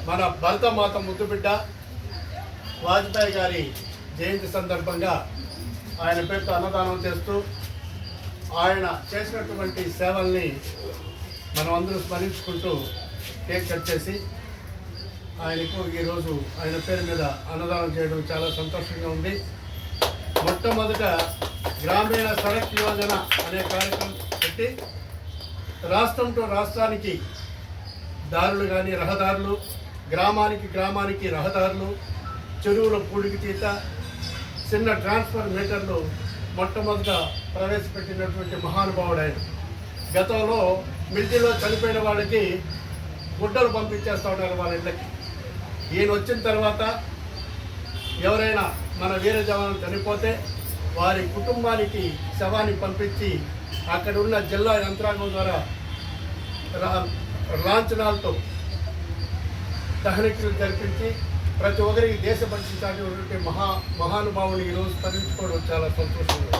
మన భరతమాత ముద్దుబిడ్డ వాజ్పేయి గారి జయంతి సందర్భంగా ఆయన పేరుతో అన్నదానం చేస్తూ ఆయన చేసినటువంటి సేవల్ని మనం అందరూ స్మరించుకుంటూ కేక్ కట్ చేసి ఆయనకు ఈరోజు ఆయన పేరు మీద అన్నదానం చేయడం చాలా సంతోషంగా ఉంది. మొట్టమొదట గ్రామీణ సడక్ యోజన అనే కార్యక్రమం పెట్టి రాష్ట్రం టు రాష్ట్రానికి దారులు కానీ రహదారులు, గ్రామానికి రహదారులు, చెరువుల పూడికి తీత, చిన్న ట్రాన్స్ఫర్ మీటర్లు మొట్టమొదట ప్రవేశపెట్టినటువంటి మహానుభావుడు ఆయన. గతంలో మిలిటరీలో చనిపోయిన వాళ్ళకి గుడ్డలు పంపించేస్తూ ఉన్నారు వాళ్ళ ఇళ్ళకి. ఈయన వచ్చిన తర్వాత ఎవరైనా మన వీర జవాన్లు చనిపోతే వారి కుటుంబానికి శవాన్ని పంపించి అక్కడ ఉన్న జిల్లా యంత్రాంగం ద్వారా లాంఛనాలతో దహనక్రియలు జరిపించి ప్రతి ఒక్కరికి దేశభక్తి చాటినటువంటి మహానుభావుని ఈరోజు స్మరించుకోవడం చాలా సంతోషంగా.